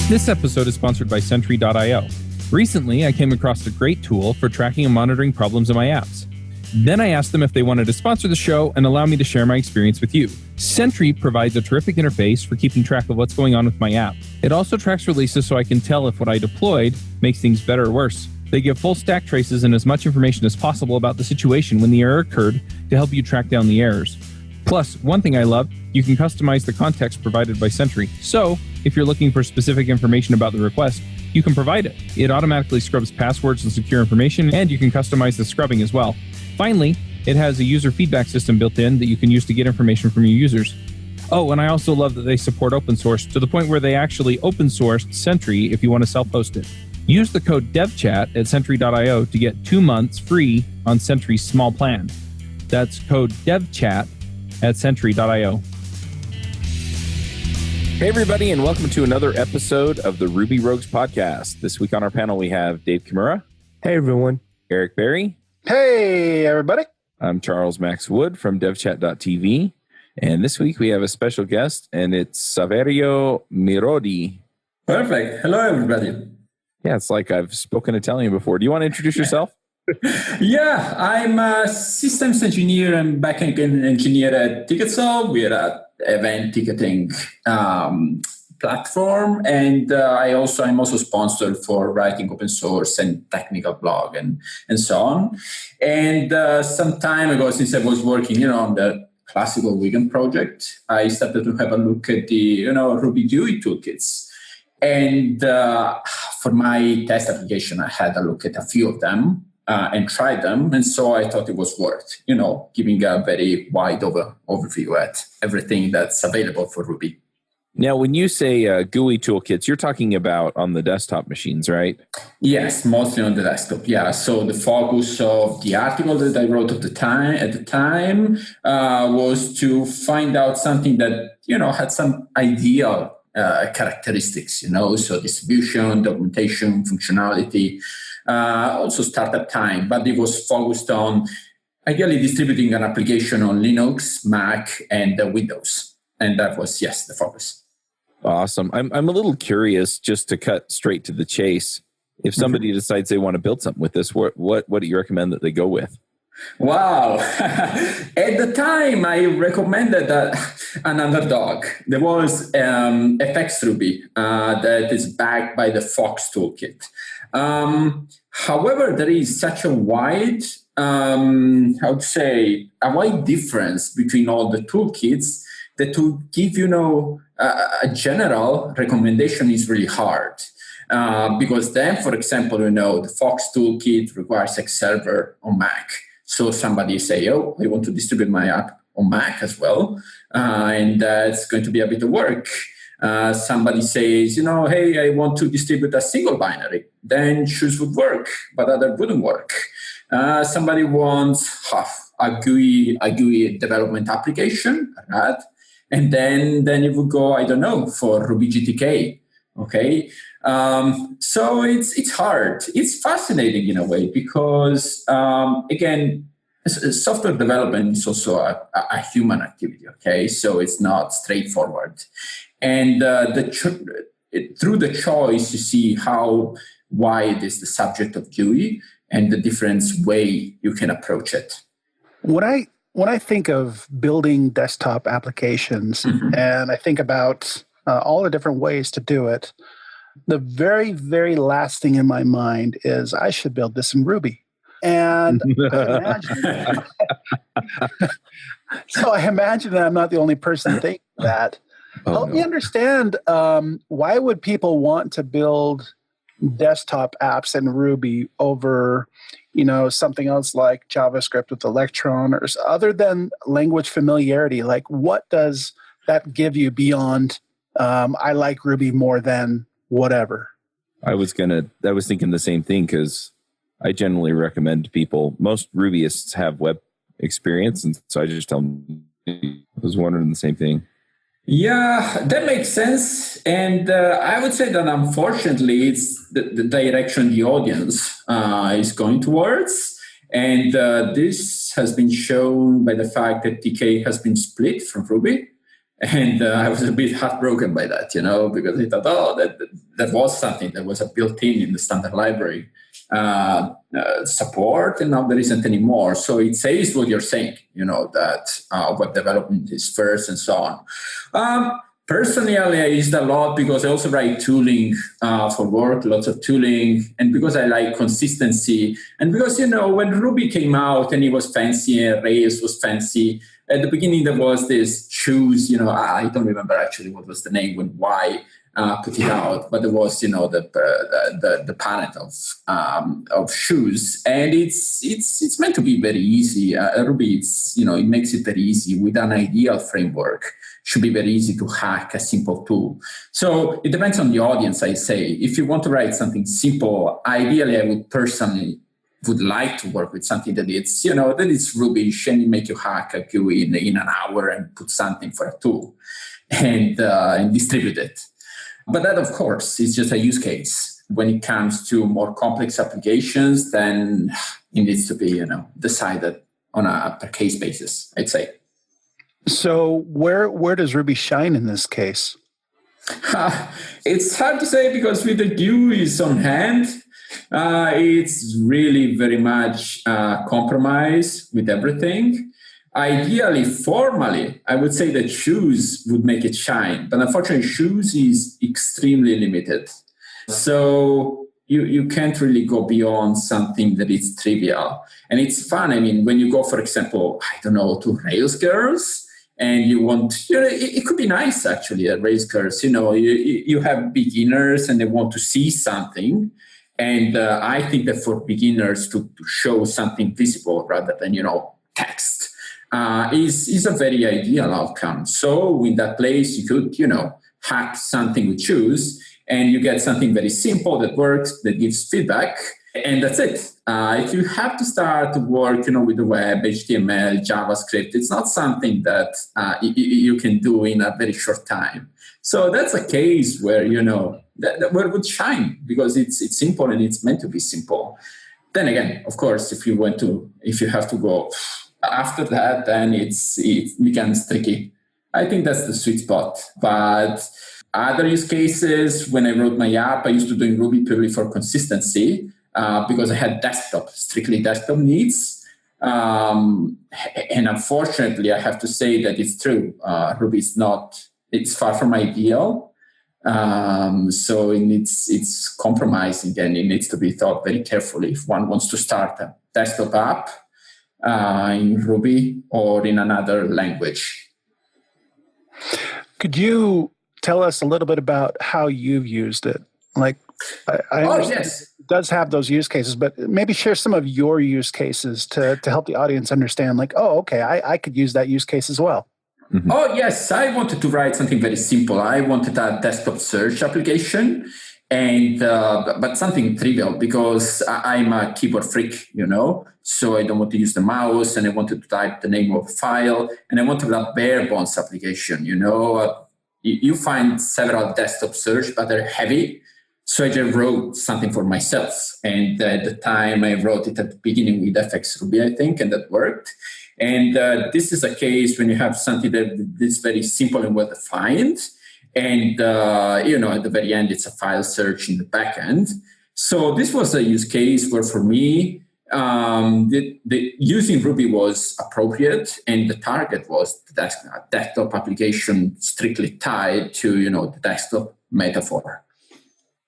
This episode is sponsored by Sentry.io. Recently, I came across a great tool for tracking and monitoring problems in my apps. Then I asked them if they wanted to sponsor the show and allow me to share my experience with you. Sentry provides a terrific interface for keeping track of what's going on with my app. It also tracks releases so I can tell if what I deployed makes things better or worse. They give full stack traces and as much information as possible about the situation when the error occurred to help you track down the errors. Plus, one thing I love, you can customize the context provided by Sentry. So, if you're looking for specific information about the request, you can provide it. It automatically scrubs passwords and secure information, and you can customize the scrubbing as well. Finally, it has a user feedback system built in that you can use to get information from your users. Oh, and I also love that they support open source to the point where they actually open sourced Sentry if you want to self-host it. Use the code DevChat at Sentry.io to get 2 months free on Sentry's small plan. That's code DevChat at Sentry.io. Hey, everybody, and welcome to another episode of the Ruby Rogues podcast. This week on our panel, we have Dave Kimura. Hey, everyone. Eric Berry. Hey, everybody. I'm Charles Max Wood from devchat.tv. And this week we have a special guest, and it's Saverio Miroddi. Perfect. Hello, everybody. Yeah, it's like I've spoken Italian before. Do you want to introduce yourself? Yeah, I'm a systems engineer and backend engineer at Ticketsoul. We're an event ticketing platform, and I'm also sponsored for writing open source and technical blog and so on. And some time ago, since I was working, on the classical weekend project, I started to have a look at the Ruby GUI toolkits. And for my test application, I had a look at a few of them and tried them. And so I thought it was worth, giving a very wide overview at everything that's available for Ruby. Now, when you say GUI toolkits, you're talking about on the desktop machines, right? Yes, mostly on the desktop. Yeah. So the focus of the article that I wrote at the time was to find out something that, had some ideal characteristics, so distribution, documentation, functionality, also startup time, but it was focused on ideally distributing an application on Linux, Mac, and Windows. And that was, the focus. Awesome. I'm a little curious, just to cut straight to the chase. If somebody decides they want to build something with this, what do you recommend that they go with? Wow. At the time, I recommended an underdog. There was FX Ruby that is backed by the Fox toolkit. However, there is such a wide, a wide difference between all the toolkits that to give, a general recommendation is really hard. Because then, for example, the Fox toolkit requires X server on Mac. So somebody say, I want to distribute my app on Mac as well. And that's going to be a bit of work. Somebody says, hey, I want to distribute a single binary. Then Shoes would work, but other wouldn't work. Somebody wants a GUI development application, right? And then it would go, for Ruby GTK. Okay. So it's hard. It's fascinating in a way because, again, software development is also a human activity. Okay. So it's not straightforward. And through the choice, you see how wide is the subject of GUI and the different way you can approach it. When I think of building desktop applications and I think about all the different ways to do it, the very, very last thing in my mind is I should build this in Ruby. And I imagine that I'm not the only person thinking that. Help me understand, why would people want to build desktop apps in Ruby over, something else like JavaScript with Electron, or other than language familiarity? Like, what does that give you beyond, I like Ruby more than whatever? I was thinking the same thing, because I generally recommend people, most Rubyists have web experience, and so I just tell them, I was wondering the same thing. Yeah, that makes sense. And I would say that unfortunately, it's the direction the audience is going towards. And this has been shown by the fact that TK has been split from Ruby. And I was a bit heartbroken by that, because I thought, there was something that was a built-in in the standard library support, and now there isn't anymore. So it says what you're saying, that web development is first and so on. Personally, I use it a lot because I also write tooling for work, lots of tooling, and because I like consistency. And because, when Ruby came out and it was fancy and Rails was fancy, at the beginning there was this Shoes, I don't remember actually what was the name when Y put it out, but there was, the planet of Shoes, and it's meant to be very easy. Ruby, it makes it very easy with an ideal framework. Should be very easy to hack a simple tool. So it depends on the audience, I say. If you want to write something simple, ideally, I would like to work with something that it's, that is Ruby-ish and make you hack a GUI in an hour and put something for a tool and distribute it. But that, of course, is just a use case. When it comes to more complex applications, then it needs to be, decided on a per case basis, I'd say. So where does Ruby shine in this case? It's hard to say because with the GUIs on hand, it's really very much compromise with everything. Ideally, formally, I would say that Shoes would make it shine. But unfortunately, Shoes is extremely limited. So you can't really go beyond something that is trivial. And it's fun. I mean, when you go, for example, to Rails girls, and you want, it could be nice actually at Rails girls. You have beginners and they want to see something. And I think that for beginners to show something visible rather than, text is a very ideal outcome. So in that place, you could, hack something with Shoes and you get something very simple that works, that gives feedback. And that's it. If you have to start to work, with the web, HTML, JavaScript, it's not something that you can do in a very short time. So that's a case where, where it would shine because it's simple and it's meant to be simple. Then again, of course, if you have to go after that, then it becomes tricky. I think that's the sweet spot. But other use cases, when I wrote my app, I used to do in Ruby purely for consistency. Because I had strictly desktop needs. And unfortunately, I have to say that it's true. Ruby it's far from ideal. So it's compromising and it needs to be thought very carefully if one wants to start a desktop app in Ruby or in another language. Could you tell us a little bit about how you've used it? Like, I understand yes. It does have those use cases, but maybe share some of your use cases to help the audience understand, like, oh, okay, I could use that use case as well. Mm-hmm. Oh, yes. I wanted to write something very simple. I wanted a desktop search application, and but something trivial because I'm a keyboard freak, so I don't want to use the mouse, and I wanted to type the name of a file, and I wanted a bare bones application, You find several desktop search, but they're heavy. So I just wrote something for myself. And at the time, I wrote it at the beginning with FX Ruby, I think, and that worked. And this is a case when you have something that is very simple and well-defined. And, at the very end, it's a file search in the backend. So this was a use case where, for me, the using Ruby was appropriate, and the target was the desktop application strictly tied to, the desktop metaphor.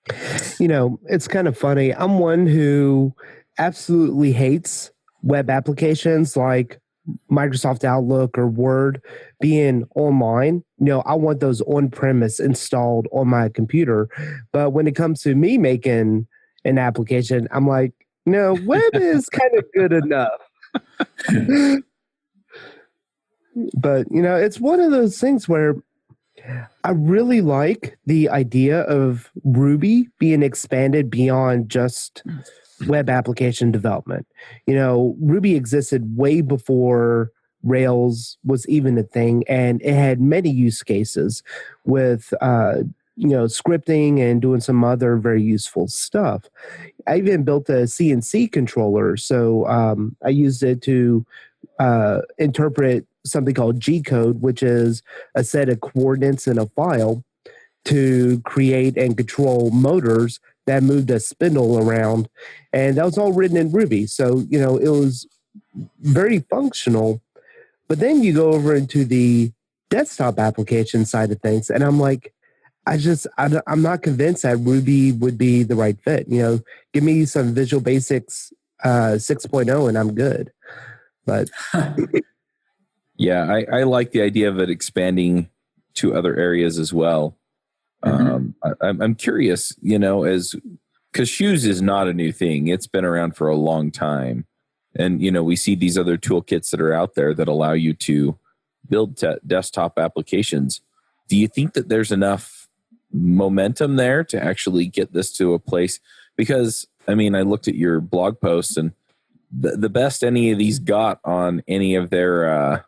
It's kind of funny. I'm one who absolutely hates web applications like Microsoft Outlook or Word being online. I want those on-premise installed on my computer. But when it comes to me making an application, I'm like, no, web is kind of good enough. But, it's one of those things where I really like the idea of Ruby being expanded beyond just web application development. Ruby existed way before Rails was even a thing, and it had many use cases with, scripting and doing some other very useful stuff. I even built a CNC controller, so I used it to interpret something called G code, which is a set of coordinates in a file, to create and control motors that moved a spindle around. And that was all written in Ruby. So, it was very functional. But then you go over into the desktop application side of things, and I'm like, I'm not convinced that Ruby would be the right fit. Give me some Visual Basics 6.0 and I'm good. But yeah, I like the idea of it expanding to other areas as well. I'm curious, because Shoes is not a new thing. It's been around for a long time. And, we see these other toolkits that are out there that allow you to build desktop applications. Do you think that there's enough momentum there to actually get this to a place? Because, I looked at your blog posts, and the best any of these got on any of their,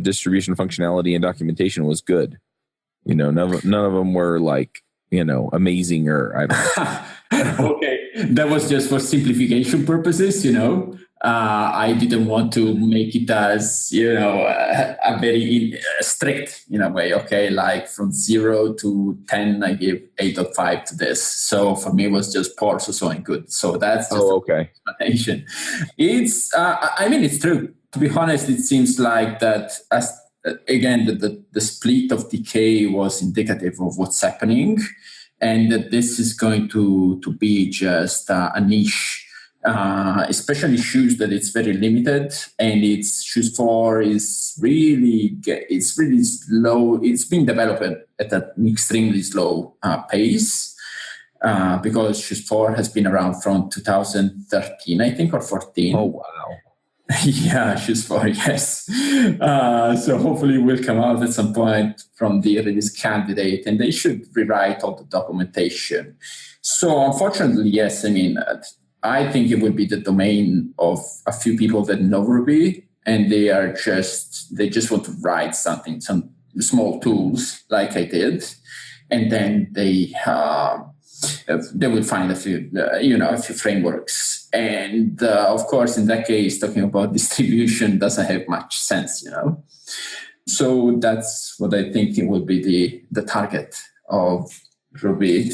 distribution functionality and documentation was good. None of them were like, amazing, or I don't know. Okay, that was just for simplification purposes. I didn't want to make it as a very strict in a way. Okay, like from 0 to 10, I give 8.5 to this. So for me, it was just poor, so and good. So that's just okay. Explanation. It's it's true. To be honest, it seems like that as again the split of decay was indicative of what's happening, and that this is going to be just a niche, especially Shoes, that it's very limited, and its Shoes 4 is really slow. It's been developed at an extremely slow pace, because Shoes 4 has been around from 2013, I think, or 14. Oh, wow. Yeah, Shoes 4, yes. So hopefully it will come out at some point from the release candidate, and they should rewrite all the documentation. So unfortunately, yes, I think it will be the domain of a few people that know Ruby, and they just want to write something, some small tools like I did, and then they will find a few frameworks. And of course, in that case, talking about distribution doesn't have much sense, So that's what I think it will be the target of Ruby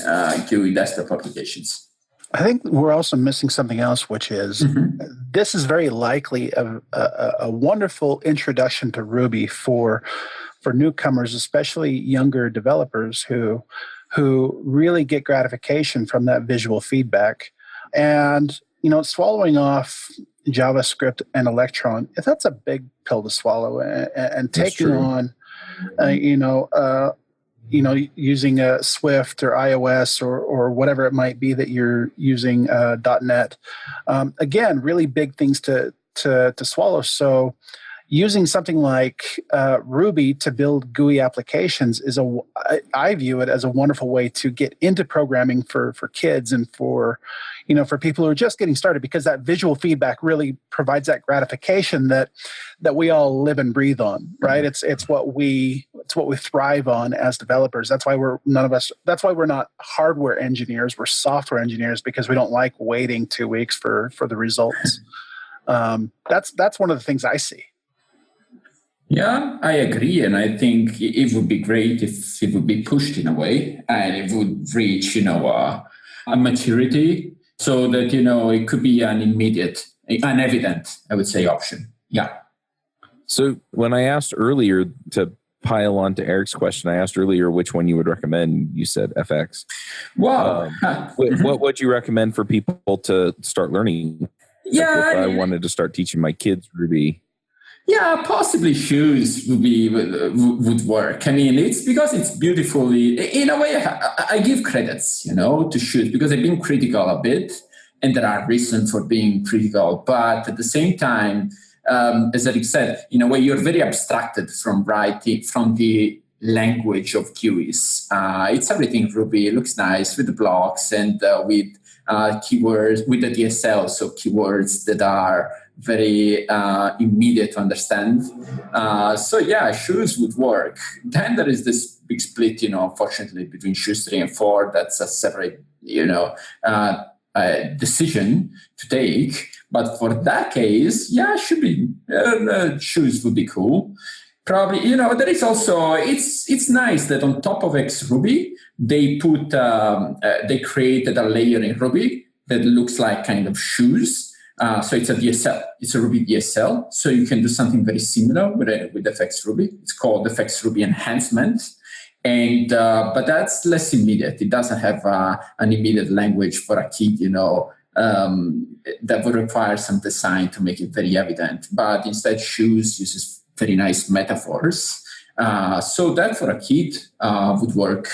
GUI desktop applications. I think we're also missing something else, which is this is very likely a wonderful introduction to Ruby for newcomers, especially younger developers who really get gratification from that visual feedback. And swallowing off JavaScript and Electron, that's a big pill to swallow. And taking on, using a Swift or iOS or whatever it might be that you're using, .NET. Again, really big things to swallow. So using something like Ruby to build GUI applications I view it as a wonderful way to get into programming for kids and for people who are just getting started, because that visual feedback really provides that gratification that we all live and breathe on, right? It's what we thrive on as developers. That's why we're not hardware engineers, we're software engineers, because we don't like waiting 2 weeks for the results. That's one of the things I see. Yeah, I agree. And I think it would be great if it would be pushed in a way and it would reach, a maturity so that, it could be an evident, I would say, option. Yeah. So when I asked earlier, to pile on to Eric's question, I asked earlier which one you would recommend. You said FX. Wow. What would you recommend for people to start learning? Yeah. If I wanted to start teaching my kids Ruby. Yeah, possibly Shoes would work. It's because it's beautifully, in a way, I give credits, to Shoes, because I've been critical a bit, and there are reasons for being critical. But at the same time, as Eric said, in a way, you're very abstracted from writing, from the language of GUIs. It's everything Ruby. It looks nice with the blocks and with keywords, with the DSL, so keywords that are very immediate to understand. So yeah, Shoes would work. Then there is this big split, unfortunately, between Shoes 3 and 4. That's a separate, decision to take. But for that case, yeah, Shoes would be cool. Probably, there is also, it's nice that on top of XRuby, they they created a layer in Ruby that looks like kind of shoes. So it's a DSL, it's a Ruby DSL. So you can do something very similar with FXRuby. It's called FXRuby Enhancement. And but that's less immediate. It doesn't have an immediate language for a kid, that would require some design to make it very evident. But instead, Shoes uses very nice metaphors. So that for a kid would work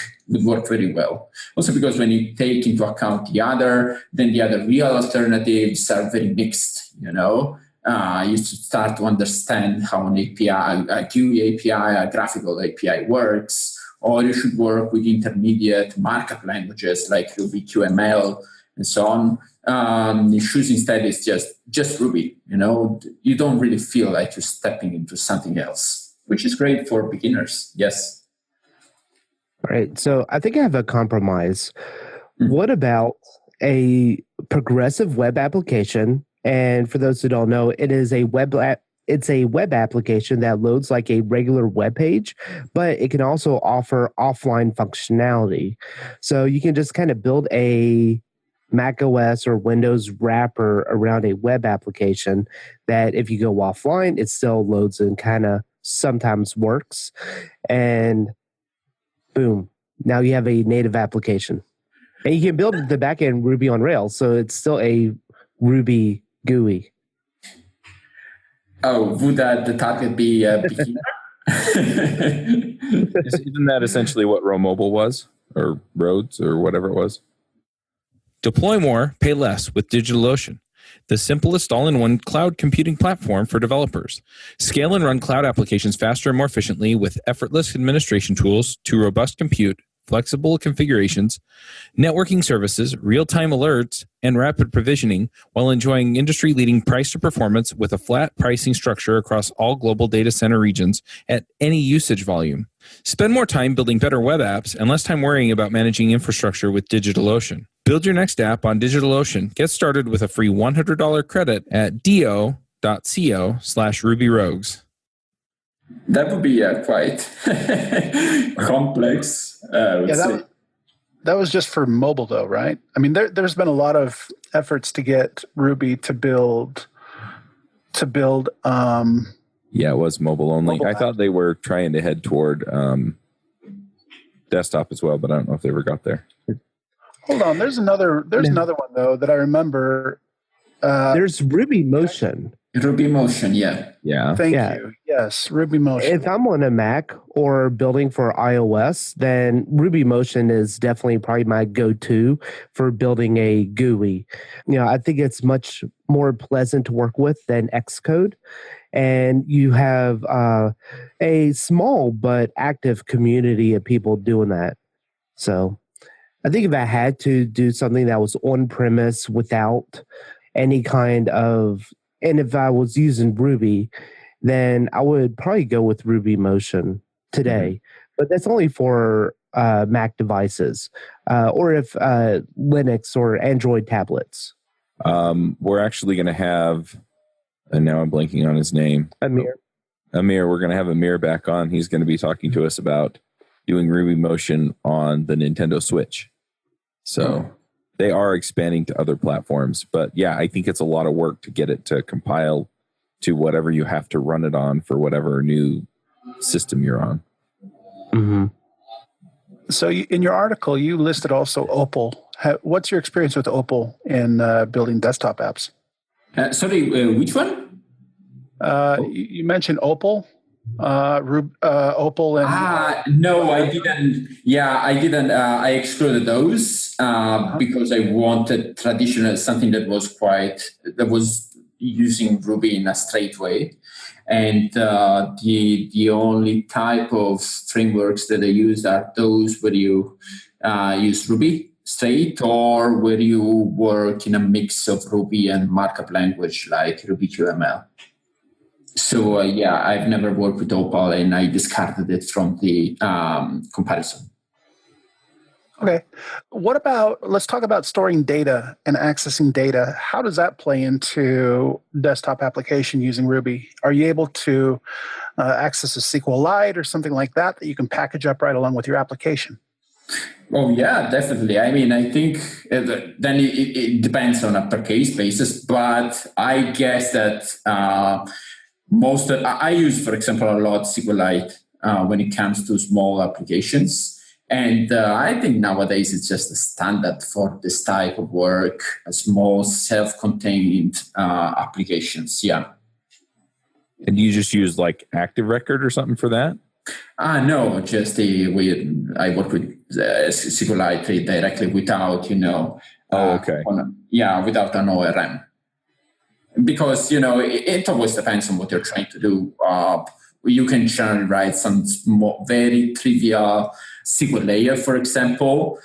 very well. Also because when you take into account the other real alternatives are very mixed, you start to understand how an API, a GUI API, a graphical API works, or you should work with intermediate markup languages like Ruby QML and so on. Shoes instead is just Ruby. You don't really feel like you're stepping into something else, which is great for beginners. Yes. All right. So I think I have a compromise. What about a progressive web application? And for those who don't know, it is a it's a web application that loads like a regular web page, but it can also offer offline functionality. So you can just kind of build a Mac OS or Windows wrapper around a web application that if you go offline, it still loads and kind of sometimes works. And boom, now you have a native application. And you can build the backend Ruby on Rails, so it's still a Ruby GUI. Oh, would the target be a beginner? Isn't that essentially what RoMobile was? Or Roads or whatever it was? Deploy more, pay less with DigitalOcean, the simplest all-in-one cloud computing platform for developers. Scale and run cloud applications faster and more efficiently with effortless administration tools to robust compute, flexible configurations, networking services, real-time alerts, and rapid provisioning while enjoying industry-leading price to performance with a flat pricing structure across all global data center regions at any usage volume. Spend more time building better web apps and less time worrying about managing infrastructure with DigitalOcean. Build your next app on DigitalOcean. Get started with a free $100 credit at do.co/RubyRogues. That would be quite complex. That was just for mobile, though, right? I mean, there's been a lot of efforts to get Ruby to build. Yeah, it was mobile only. I thought they were trying to head toward desktop as well, but I don't know if they ever got there. Hold on, there's another one though that I remember. There's Ruby Motion. Ruby Motion, yeah. Thank you. Yes, Ruby Motion. If I'm on a Mac or building for iOS, then Ruby Motion is definitely probably my go-to for building a GUI. I think it's much more pleasant to work with than Xcode. And you have a small but active community of people doing that. So I think if I had to do something that was on-premise without any kind of, and if I was using Ruby, then I would probably go with Ruby Motion today. But that's only for Mac devices or if Linux or Android tablets. We're actually going to have, and now I'm blanking on his name. Amir, we're going to have Amir back on. He's going to be talking to us about doing Ruby Motion on the Nintendo Switch. So they are expanding to other platforms. But yeah, I think it's a lot of work to get it to compile to whatever you have to run it on for whatever new system you're on. Mm-hmm. So in your article, you listed also Opal. What's your experience with Opal in building desktop apps? Sorry, which one? You mentioned Opal. Opal and no, I didn't. Yeah, I didn't. I excluded those because I wanted traditional, something that was using Ruby in a straight way, and the only type of frameworks that I use are those where you use Ruby straight or where you work in a mix of Ruby and markup language like Ruby QML. So I've never worked with Opal, and I discarded it from the comparison. Okay. Let's talk about storing data and accessing data. How does that play into desktop application using Ruby? Are you able to access to SQLite or something like that you can package up right along with your application? Oh, yeah, definitely. I mean, I think then it depends on a per case basis, but I guess that I use, for example, a lot SQLite when it comes to small applications. And I think nowadays it's just a standard for this type of work, small self-contained applications. Yeah. And you just use like Active Record or something for that? No, just I work with SQLite directly without, okay. Without an ORM. Because, it always depends on what you're trying to do. You can generally write some very trivial SQL layer, for example,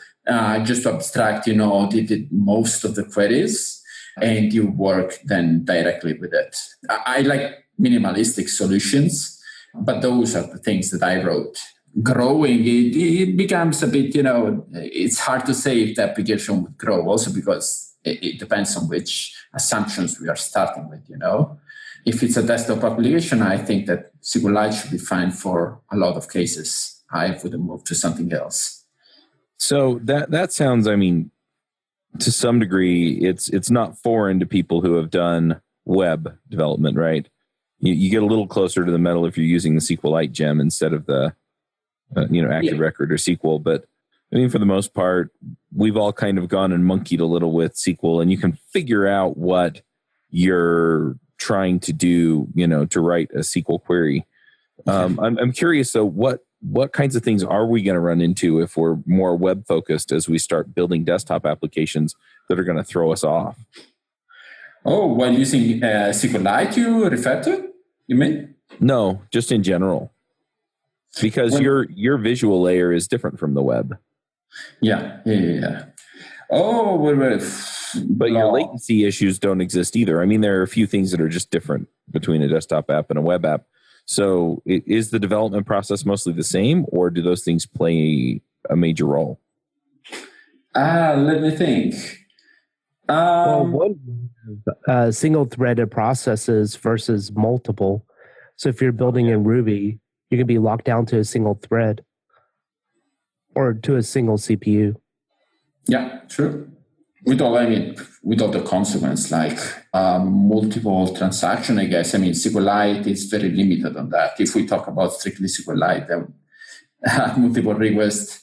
just to abstract, the most of the queries, and you work then directly with it. I like minimalistic solutions, but those are the things that I wrote. Growing, it becomes a bit, it's hard to say if the application would grow also because it depends on which assumptions we are starting with, If it's a desktop application, I think that SQLite should be fine for a lot of cases. I wouldn't move to something else. So that sounds, to some degree, it's not foreign to people who have done web development, right? You get a little closer to the metal if you're using the SQLite gem instead of the, Active Record or SQL. But for the most part, we've all kind of gone and monkeyed a little with SQL, and you can figure out what you're trying to do, to write a SQL query. I'm curious, though, what kinds of things are we going to run into if we're more web focused as we start building desktop applications that are going to throw us off? Oh, while using SQLite, you refer to? You mean? No, just in general. Because your visual layer is different from the web. Yeah. Oh, well. But your latency issues don't exist either. There are a few things that are just different between a desktop app and a web app. So is the development process mostly the same, or do those things play a major role? Let me think. One single-threaded processes versus multiple. So if you're building in Ruby, you can be locked down to a single thread or to a single CPU. Yeah, true. With all the consequence, like multiple transaction, I guess. SQLite is very limited on that. If we talk about strictly SQLite, then multiple requests.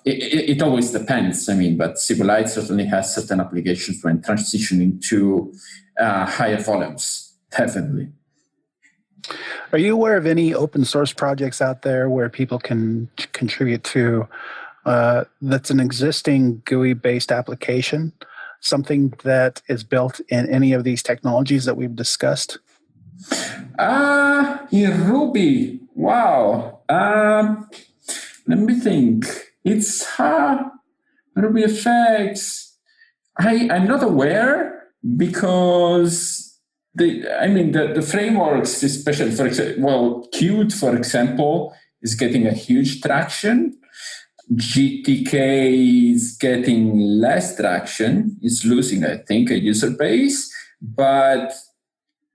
It always depends. But SQLite certainly has certain applications when transitioning to higher volumes. Definitely. Are you aware of any open source projects out there where people can contribute to that's an existing GUI-based application, something that is built in any of these technologies that we've discussed? In Ruby, wow. Let me think. It's Ruby effects. I'm not aware because the frameworks, especially for example, Qt, for example, is getting a huge traction. GTK is getting less traction. It's losing, I think, a user base, but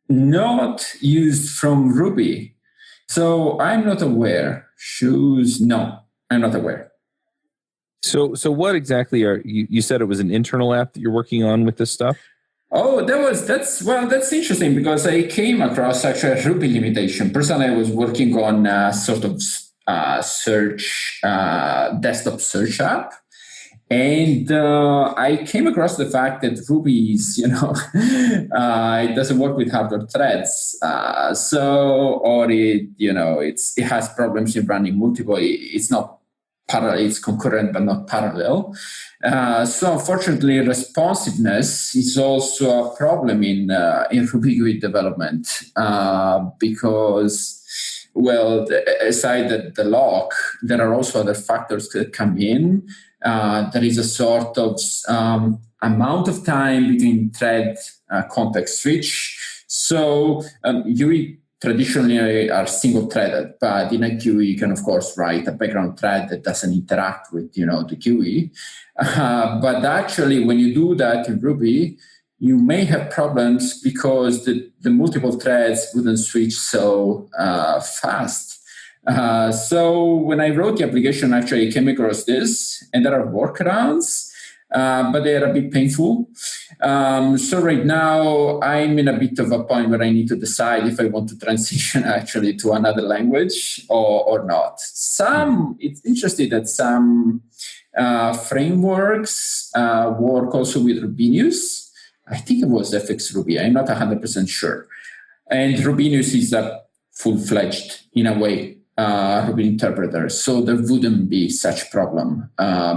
not used from Ruby. So I'm not aware. Shoes, no, I'm not aware. So what exactly you said it was an internal app that you're working on with this stuff? Oh, that's interesting because I came across actually a Ruby limitation. Personally, I was working on sort of search, desktop search app. And I came across the fact that Ruby is, it doesn't work with hardware threads. It has problems in running multiple. It's not parallel, it's concurrent, but not parallel. So unfortunately, responsiveness is also a problem in Ruby GUI development because, aside the lock, there are also other factors that come in. There is a sort of amount of time between thread context switch. So GUI traditionally are single-threaded, but in a GUI you can, of course, write a background thread that doesn't interact with, the GUI. But actually, when you do that in Ruby, you may have problems because the multiple threads wouldn't switch so fast. So when I wrote the application, actually I came across this, and there are workarounds, but they are a bit painful. So right now I'm in a bit of a point where I need to decide if I want to transition actually to another language or not. It's interesting that some frameworks work also with Rubinius. I think it was FX Ruby. I'm not 100% sure. And Rubinius is a full-fledged, in a way, Ruby interpreter. So there wouldn't be such problem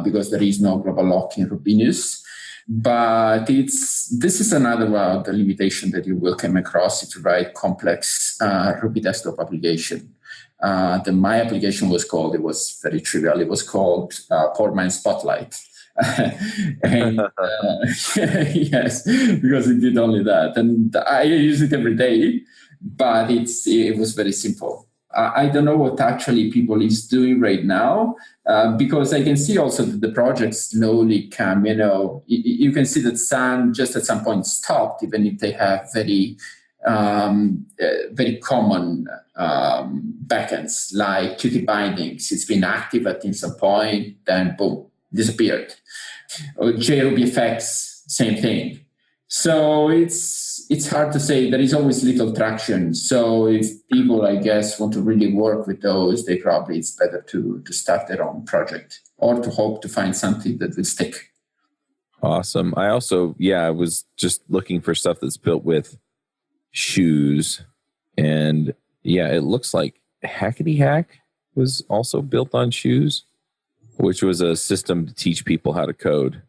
because there is no global lock in Rubinius. But this is another one of the limitation that you will come across if you write complex Ruby desktop application. My application was very trivial. It was called Portman Spotlight. And yes, because it did only that. And I use it every day, but it was very simple. I don't know what actually people is doing right now, because I can see also that the projects slowly come, you can see that some just at some point stopped, even if they have very common backends like Qt bindings. It's been active at some point, then boom, disappeared. Or JRubyFX, same thing. So it's hard to say. There is always little traction. So if people, I guess, want to really work with those, it's better to start their own project or to hope to find something that will stick. Awesome. I also, I was just looking for stuff that's built with Shoes. And it looks like Hackety Hack was also built on Shoes, which was a system to teach people how to code.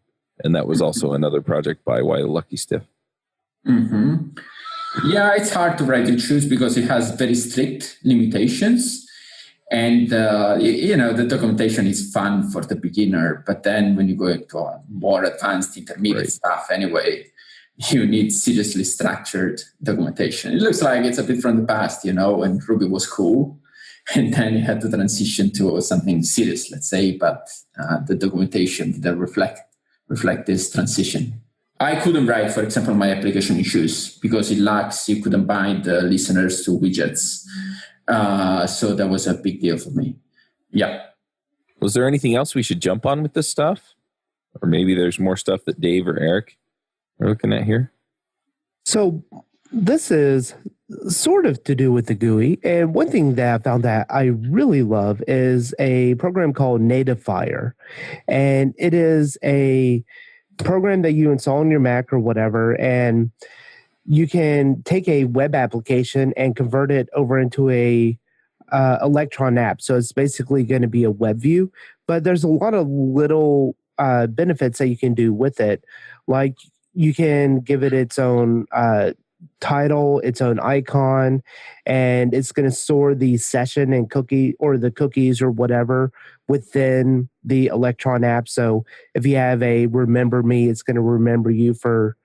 And that was also another project by Why the Lucky Stiff. Mm-hmm. Yeah, it's hard to write in Shoes because it has very strict limitations. And, the documentation is fun for the beginner. But then when you go into more advanced intermediate stuff anyway, you need seriously structured documentation. It looks like it's a bit from the past, when Ruby was cool. And then you had to transition to something serious, let's say, but the documentation didn't reflect this transition. I couldn't write, for example, my application in Shoes because you couldn't bind the listeners to widgets. So that was a big deal for me. Yeah. Was there anything else we should jump on with this stuff? Or maybe there's more stuff that Dave or Eric are looking at here? So this is sort of to do with the GUI. And one thing that I found that I really love is a program called Natifier. And it is a program that you install on your Mac or whatever, and you can take a web application and convert it over into a Electron app. So it's basically going to be a web view, but there's a lot of little benefits that you can do with it. Like you can give it its own title, its own icon, and it's going to store the session and cookie or the cookies or whatever within the Electron app. So if you have a remember me, it's going to remember you for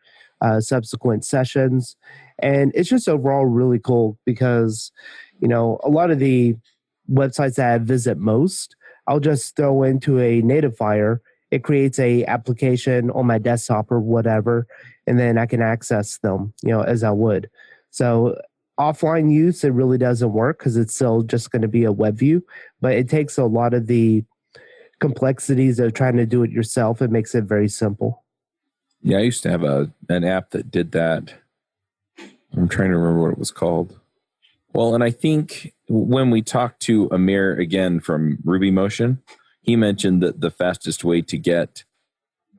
subsequent sessions. And it's just overall really cool because, a lot of the websites that I visit most, I'll just throw into a Natifier. It creates a application on my desktop or whatever, and then I can access them, as I would. So offline use, it really doesn't work because it's still just going to be a web view, but it takes a lot of the complexities of trying to do it yourself. It makes it very simple. Yeah, I used to have an app that did that. I'm trying to remember what it was called. Well, and I think when we talked to Amir again from Ruby Motion, he mentioned that the fastest way to get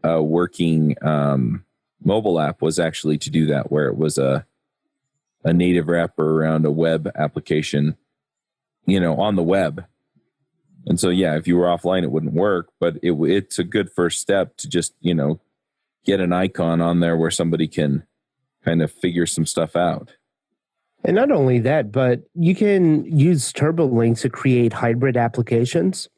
a working mobile app was actually to do that, where it was a native wrapper around a web application, on the web. And so, if you were offline, it wouldn't work, but it's a good first step to just, get an icon on there where somebody can kind of figure some stuff out. And not only that, but you can use TurboLink to create hybrid applications.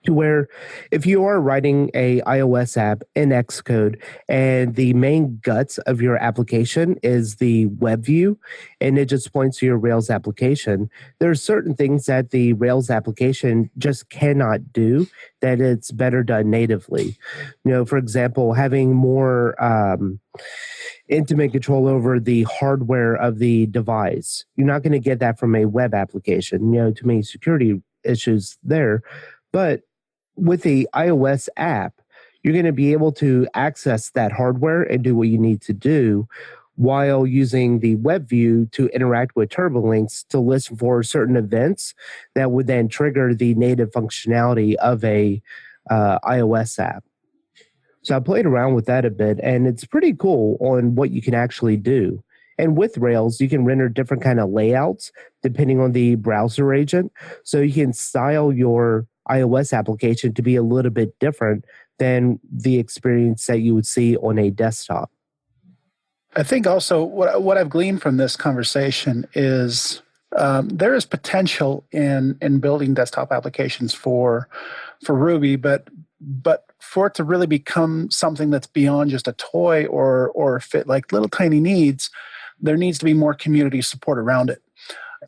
to where if you are writing a iOS app in Xcode and the main guts of your application is the web view and it just points to your Rails application, there are certain things that the Rails application just cannot do that it's better done natively. For example, having more intimate control over the hardware of the device. You're not going to get that from a web application. Too many security issues there. But with the iOS app, you're going to be able to access that hardware and do what you need to do while using the web view to interact with turbolinks to listen for certain events that would then trigger the native functionality of a iOS app. So I played around with that a bit, and it's pretty cool on what you can actually do. And with Rails, you can render different kind of layouts depending on the browser agent. So you can style your iOS application to be a little bit different than the experience that you would see on a desktop. I think also what I've gleaned from this conversation is there is potential in building desktop applications for Ruby, but for it to really become something that's beyond just a toy or fit like little tiny needs, there needs to be more community support around it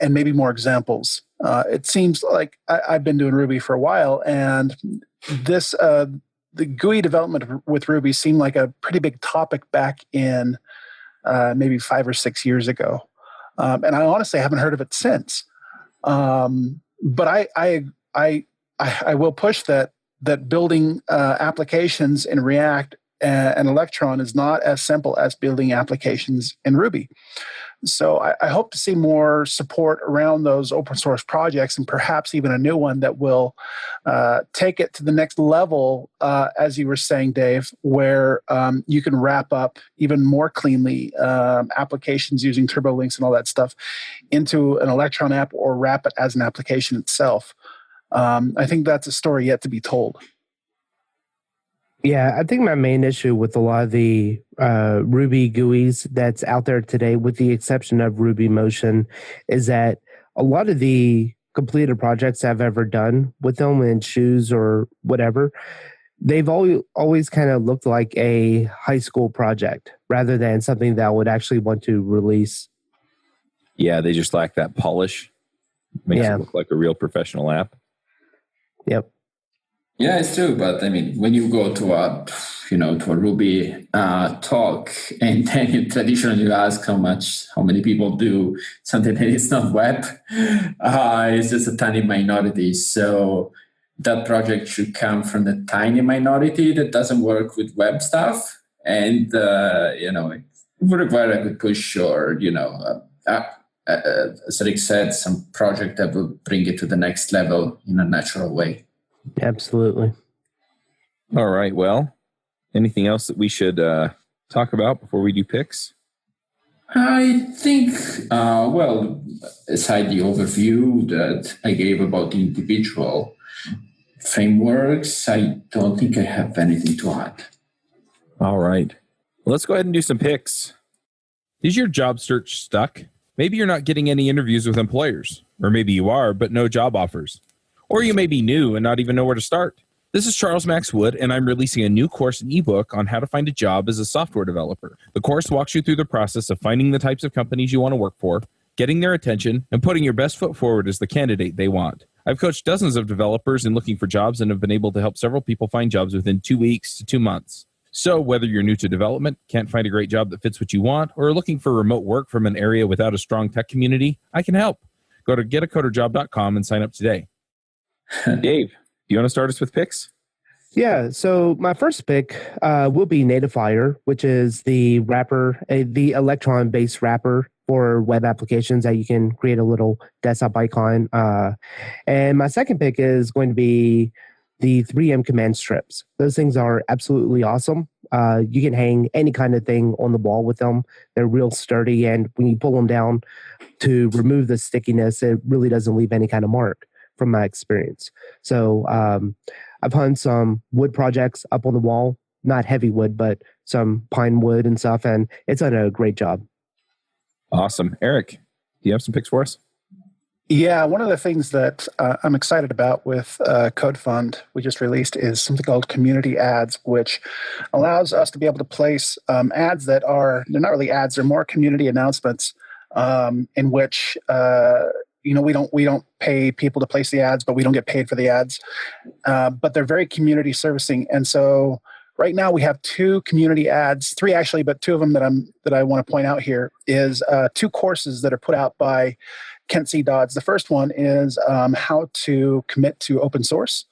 and maybe more examples. It seems like I've been doing Ruby for a while, and this the GUI development with Ruby seemed like a pretty big topic back in maybe 5 or 6 years ago. And I honestly haven't heard of it since. But I will push that building applications in React and Electron is not as simple as building applications in Ruby. So I hope to see more support around those open source projects, and perhaps even a new one that will take it to the next level, as you were saying, Dave, where you can wrap up even more cleanly applications using turbo links and all that stuff into an Electron app, or wrap it as an application itself. I think that's a story yet to be told. Yeah, I think my main issue with a lot of the Ruby GUIs that's out there today, with the exception of Ruby Motion, is that a lot of the completed projects I've ever done with them in Shoes or whatever, they've always kind of looked like a high school project rather than something that I would actually want to release. Yeah, they just lack that polish. Makes it look like a real professional app. Yep. Yeah, it's true. But I mean, when you go to a Ruby talk, and then you traditionally ask how many people do something that is not web, it's just a tiny minority. So that project should come from the tiny minority that doesn't work with web stuff, and it would require a good push, or as Rick said, some project that will bring it to the next level in a natural way. Absolutely. All right. Well, anything else that we should talk about before we do picks? I think, aside the overview that I gave about the individual frameworks, I don't think I have anything to add. All right. Well, let's go ahead and do some picks. Is your job search stuck? Maybe you're not getting any interviews with employers, or maybe you are, but no job offers. Or you may be new and not even know where to start. This is Charles Max Wood, and I'm releasing a new course and ebook on how to find a job as a software developer. The course walks you through the process of finding the types of companies you want to work for, getting their attention, and putting your best foot forward as the candidate they want. I've coached dozens of developers in looking for jobs and have been able to help several people find jobs within 2 weeks to 2 months. So whether you're new to development, can't find a great job that fits what you want, or are looking for remote work from an area without a strong tech community, I can help. Go to getacoderjob.com and sign up today. Dave, do you want to start us with picks? Yeah, so my first pick will be Natifier, which is the wrapper, the Electron-based wrapper for web applications that you can create a little desktop icon. And my second pick is going to be the 3M command strips. Those things are absolutely awesome. You can hang any kind of thing on the wall with them. They're real sturdy, and when you pull them down to remove the stickiness, it really doesn't leave any kind of mark from my experience. So I've hung some wood projects up on the wall, not heavy wood, but some pine wood and stuff, and it's done a great job. Awesome. Eric, do you have some picks for us? Yeah, one of the things that I'm excited about with Code Fund we just released is something called community ads, which allows us to be able to place ads that they're not really ads, they're more community announcements in which we don't pay people to place the ads, but we don't get paid for the ads. But they're very community servicing, and so right now we have 2 community ads, 3 actually, but 2 of them that I want to point out here is 2 courses that are put out by Kent C. Dodds. The first one is how to commit to open source,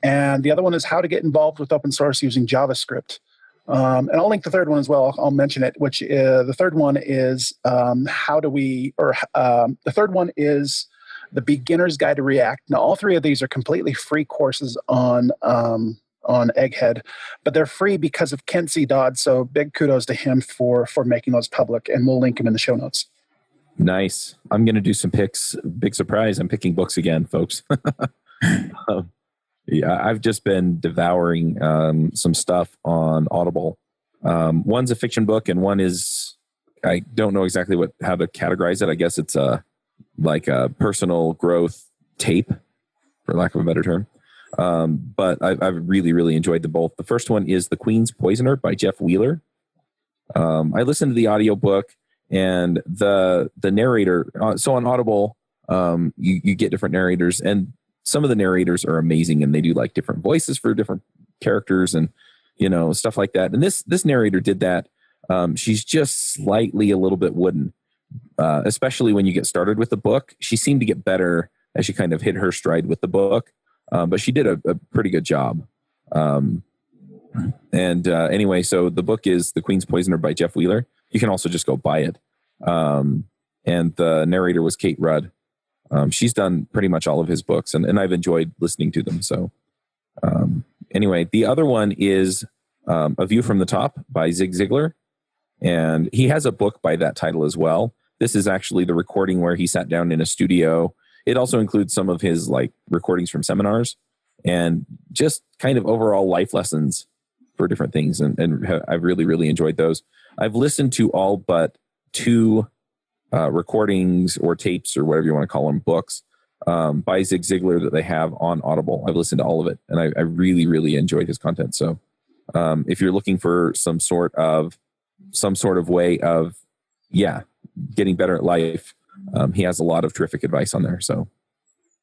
and the other one is how to get involved with open source using JavaScript. And I'll link the third one as well. I'll mention it. Which the third one is the third one is the Beginner's Guide to React. Now, all 3 of these are completely free courses on Egghead, but they're free because of Kent C. Dodds. So big kudos to him for making those public, and we'll link them in the show notes. Nice. I'm going to do some picks. Big surprise. I'm picking books again, folks. Yeah, I've just been devouring some stuff on Audible. One's a fiction book, and one is, I don't know exactly how to categorize it. I guess it's like a personal growth tape, for lack of a better term. But I've really, really enjoyed them both. The first one is The Queen's Poisoner by Jeff Wheeler. I listened to the audiobook, and the narrator, so on Audible, you get different narrators, and some of the narrators are amazing, and they do like different voices for different characters and, stuff like that. And this narrator did that. She's just slightly a little bit wooden, especially when you get started with the book. She seemed to get better as she kind of hit her stride with the book. But she did a pretty good job. Anyway, so the book is The Queen's Poisoner by Jeff Wheeler. You can also just go buy it. And the narrator was Kate Rudd. She's done pretty much all of his books, and I've enjoyed listening to them. So anyway, the other one is A View from the Top by Zig Ziglar. And he has a book by that title as well. This is actually the recording where he sat down in a studio. It also includes some of his recordings from seminars and just kind of overall life lessons for different things. And I've really, really enjoyed those. I've listened to all but 2 recordings or tapes or whatever you want to call them, books by Zig Ziglar that they have on Audible. I've listened to all of it, and I really, really enjoyed his content. So if you're looking for some sort of way of, getting better at life, he has a lot of terrific advice on there. So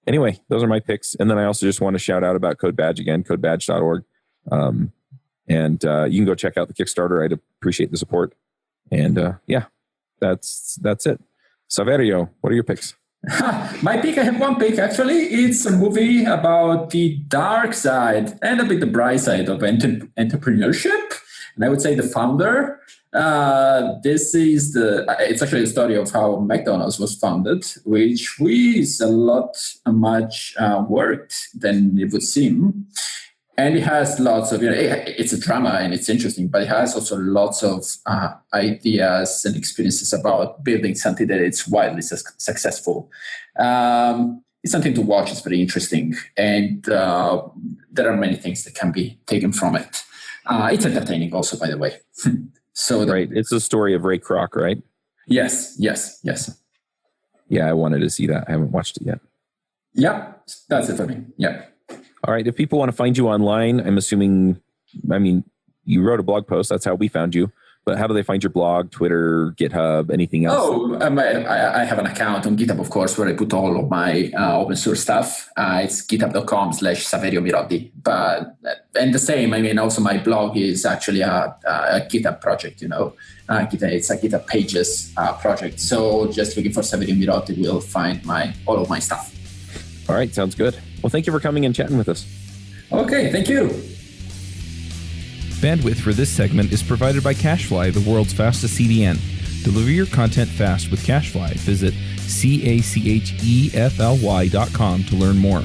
anyway, those are my picks. And then I also just want to shout out about Code Badge again, codebadge.org. And you can go check out the Kickstarter. I'd appreciate the support. And that's it. Saverio, what are your picks? My pick, I have one pick actually. It's a movie about the dark side and a bit the bright side of entrepreneurship. And I would say the founder. It's actually a story of how McDonald's was founded, which is a lot much work than it would seem. And it has lots of, it's a drama and it's interesting, but it has also lots of ideas and experiences about building something that it's wildly successful. It's something to watch. It's very interesting. And there are many things that can be taken from it. It's entertaining also, by the way. Right. It's the story of Ray Kroc, right? Yes. Yeah, I wanted to see that. I haven't watched it yet. Yeah, that's it for me. Yeah. All right. If people want to find you online, I'm assuming, you wrote a blog post. That's how we found you. But how do they find your blog, Twitter, GitHub, anything else? I have an account on GitHub, of course, where I put all of my open source stuff. It's github.com/Saverio Miroddi. And the same, also my blog is actually a GitHub project, it's a GitHub Pages project. So just looking for Saverio Miroddi, will find all of my stuff. All right. Sounds good. Well, thank you for coming and chatting with us. Okay. Thank you. Bandwidth for this segment is provided by CacheFly, the world's fastest CDN. Deliver your content fast with CacheFly. Visit CacheFly.com to learn more.